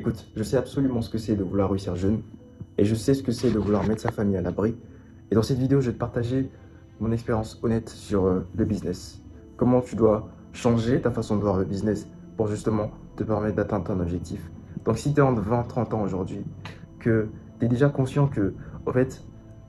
Écoute, je sais absolument ce que c'est de vouloir réussir jeune et je sais ce que c'est de vouloir mettre sa famille à l'abri. Et dans cette vidéo, je vais te partager mon expérience honnête sur le business. Comment tu dois changer ta façon de voir le business pour justement te permettre d'atteindre ton objectif. Donc si tu es entre 20-30 ans aujourd'hui, que tu es déjà conscient que, en fait,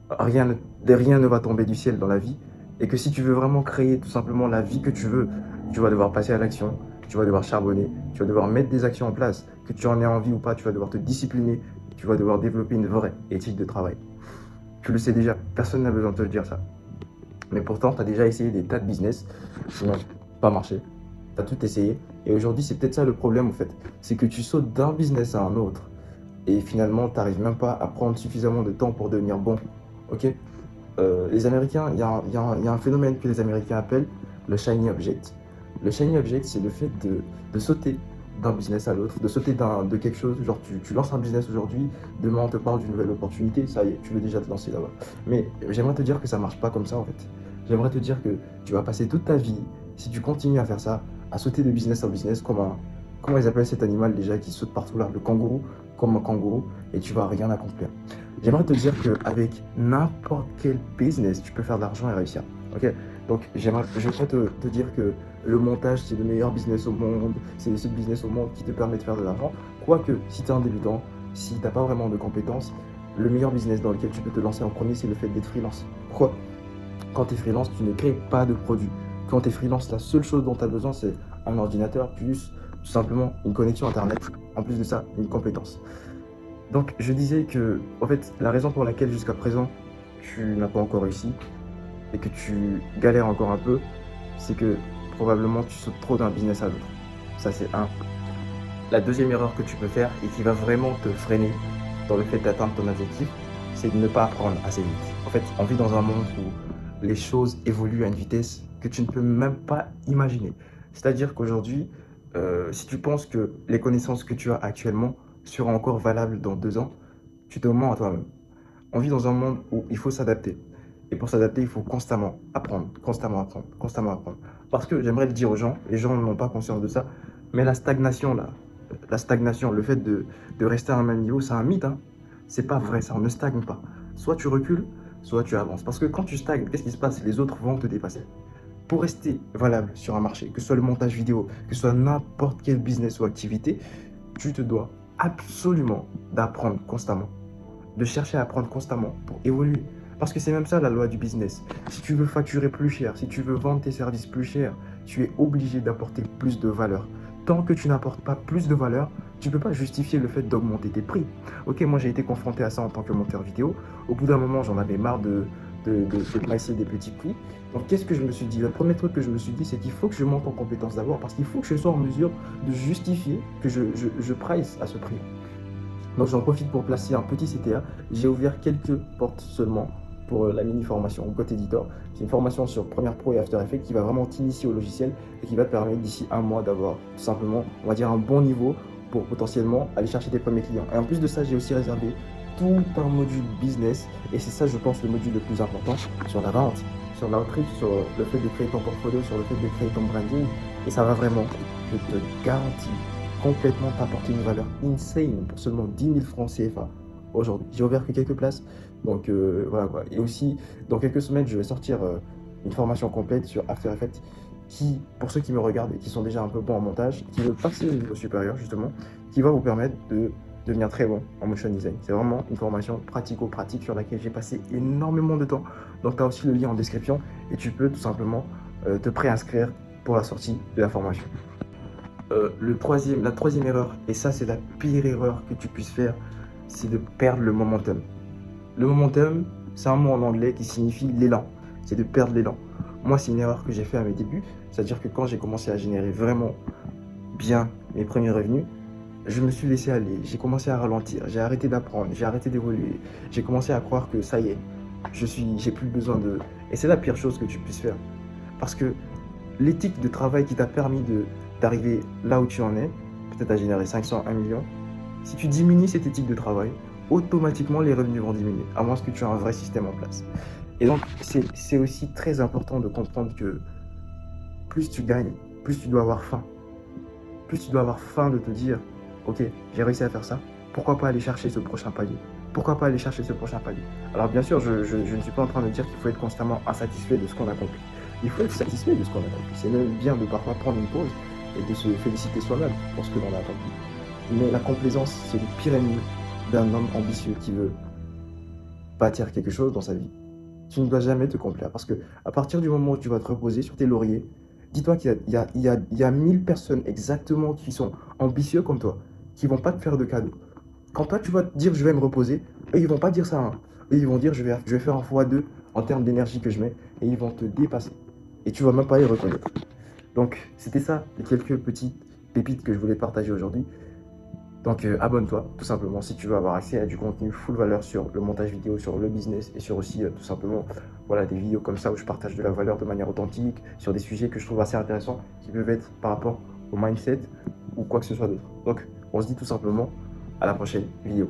rien ne va tomber du ciel dans la vie et que si tu veux vraiment créer tout simplement la vie que tu veux, tu vas devoir passer à l'action, tu vas devoir charbonner, tu vas devoir mettre des actions en place, que tu en aies envie ou pas, tu vas devoir te discipliner, tu vas devoir développer une vraie éthique de travail. Tu le sais déjà, personne n'a besoin de te le dire ça. Mais pourtant, tu as déjà essayé des tas de business qui n'ont pas marché. Tu as tout essayé. Et aujourd'hui, c'est peut-être ça le problème en fait. C'est que tu sautes d'un business à un autre. Et finalement, tu n'arrives même pas à prendre suffisamment de temps pour devenir bon. Ok. Les Américains, il y a un phénomène que les Américains appellent le shiny object. Le shiny object, c'est le fait de sauter d'un business à l'autre, de sauter de quelque chose. Genre, tu lances un business aujourd'hui, demain on te parle d'une nouvelle opportunité, ça y est, tu veux déjà te lancer là-bas. Mais j'aimerais te dire que ça marche pas comme ça en fait. J'aimerais te dire que tu vas passer toute ta vie, si tu continues à faire ça, à sauter de business en business, comment ils appellent cet animal déjà qui saute partout là, le kangourou, comme un kangourou, et tu vas rien accomplir. J'aimerais te dire qu'avec n'importe quel business, tu peux faire de l'argent et réussir. Ok. Donc, je voudrais te dire que le montage, c'est le meilleur business au monde, c'est le seul business au monde qui te permet de faire de l'argent. Quoique, si tu es un débutant, si tu n'as pas vraiment de compétences, le meilleur business dans lequel tu peux te lancer en premier, c'est le fait d'être freelance. Pourquoi? Quand tu es freelance, tu ne crées pas de produit. Quand tu es freelance, la seule chose dont tu as besoin, c'est un ordinateur plus tout simplement une connexion Internet. En plus de ça, une compétence. Donc, je disais que, en fait, la raison pour laquelle jusqu'à présent, tu n'as pas encore réussi et que tu galères encore un peu, c'est que probablement tu sautes trop d'un business à l'autre. Ça, c'est un. La deuxième erreur que tu peux faire et qui va vraiment te freiner dans le fait d'atteindre ton objectif, c'est de ne pas apprendre assez vite. En fait, on vit dans un monde où les choses évoluent à une vitesse que tu ne peux même pas imaginer. C'est-à-dire qu'aujourd'hui, si tu penses que les connaissances que tu as actuellement seront encore valables dans 2 ans, tu te mens à toi-même. On vit dans un monde où il faut s'adapter. Et pour s'adapter, il faut constamment apprendre, constamment apprendre, constamment apprendre. Parce que j'aimerais le dire aux gens, les gens n'ont pas conscience de ça, mais la stagnation, là, la stagnation, le fait de rester à un même niveau, c'est un mythe. Hein. C'est pas vrai, ça, on ne stagne pas. Soit tu recules, soit tu avances. Parce que quand tu stagnes, qu'est-ce qui se passe? Les autres vont te dépasser. Pour rester valable sur un marché, que ce soit le montage vidéo, que ce soit n'importe quel business ou activité, tu te dois absolument d'apprendre constamment, de chercher à apprendre constamment pour évoluer. Parce que c'est même ça la loi du business. Si tu veux facturer plus cher, si tu veux vendre tes services plus cher, tu es obligé d'apporter plus de valeur. Tant que tu n'apportes pas plus de valeur, tu ne peux pas justifier le fait d'augmenter tes prix. Ok, moi j'ai été confronté à ça en tant que monteur vidéo. Au bout d'un moment, j'en avais marre de passer des petits prix. Donc qu'est-ce que je me suis dit? Le premier truc que je me suis dit, c'est qu'il faut que je monte en compétence d'abord parce qu'il faut que je sois en mesure de justifier que je price à ce prix. Donc j'en profite pour placer un petit CTA. J'ai ouvert quelques portes seulement pour la mini-formation Code Editor. C'est une formation sur Premiere Pro et After Effects qui va vraiment t'initier au logiciel et qui va te permettre d'ici un mois d'avoir tout simplement, on va dire, un bon niveau pour potentiellement aller chercher tes premiers clients. Et en plus de ça, j'ai aussi réservé tout un module business et c'est ça, je pense, le module le plus important sur la vente, sur l'outreach, sur le fait de créer ton portfolio, sur le fait de créer ton branding. Et ça va vraiment, je te garantis, complètement t'apporter une valeur insane pour seulement 10 000 francs CFA aujourd'hui. J'ai ouvert que quelques places, donc voilà quoi. Et aussi, dans quelques semaines, je vais sortir une formation complète sur After Effects qui, pour ceux qui me regardent et qui sont déjà un peu bons en montage, qui veulent passer au niveau supérieur justement, qui va vous permettre de devenir très bon en motion design. C'est vraiment une formation pratico-pratique sur laquelle j'ai passé énormément de temps. Donc tu as aussi le lien en description et tu peux tout simplement te préinscrire pour la sortie de la formation. La troisième erreur, et ça c'est la pire erreur que tu puisses faire, c'est de perdre le momentum. Le momentum, c'est un mot en anglais qui signifie l'élan. C'est de perdre l'élan. Moi, c'est une erreur que j'ai fait à mes débuts. C'est-à-dire que quand j'ai commencé à générer vraiment bien mes premiers revenus, je me suis laissé aller. J'ai commencé à ralentir. J'ai arrêté d'apprendre. J'ai arrêté d'évoluer. J'ai commencé à croire que ça y est, j'ai plus besoin de... Et c'est la pire chose que tu puisses faire. Parce que l'éthique de travail qui t'a permis d'arriver là où tu en es, peut-être à générer 500, 1 million, si tu diminues cette éthique de travail, automatiquement les revenus vont diminuer, à moins que tu aies un vrai système en place. Et donc, c'est aussi très important de comprendre que plus tu gagnes, plus tu dois avoir faim. Plus tu dois avoir faim de te dire, ok, j'ai réussi à faire ça, pourquoi pas aller chercher ce prochain palier? Pourquoi pas aller chercher ce prochain palier? Alors bien sûr, je ne suis pas en train de dire qu'il faut être constamment insatisfait de ce qu'on accomplit. Il faut être satisfait de ce qu'on accomplit. C'est même bien de parfois prendre une pause et de se féliciter soi-même pour ce que l'on a accompli. Mais la complaisance, c'est le pire ennemi d'un homme ambitieux qui veut bâtir quelque chose dans sa vie. Tu ne dois jamais te complaire parce que à partir du moment où tu vas te reposer sur tes lauriers, dis-toi qu'il y a 1000 personnes exactement qui sont ambitieux comme toi, qui vont pas te faire de cadeaux. Quand toi tu vas te dire je vais me reposer, eux ils vont pas dire ça, hein. Eux ils vont dire je vais faire un x2 en termes d'énergie que je mets et ils vont te dépasser. Et tu vas même pas les reconnaître. Donc c'était ça les quelques petites pépites que je voulais partager aujourd'hui. Donc abonne-toi tout simplement si tu veux avoir accès à du contenu full valeur sur le montage vidéo, sur le business et sur aussi tout simplement voilà, des vidéos comme ça où je partage de la valeur de manière authentique sur des sujets que je trouve assez intéressants qui peuvent être par rapport au mindset ou quoi que ce soit d'autre. Donc on se dit tout simplement à la prochaine vidéo.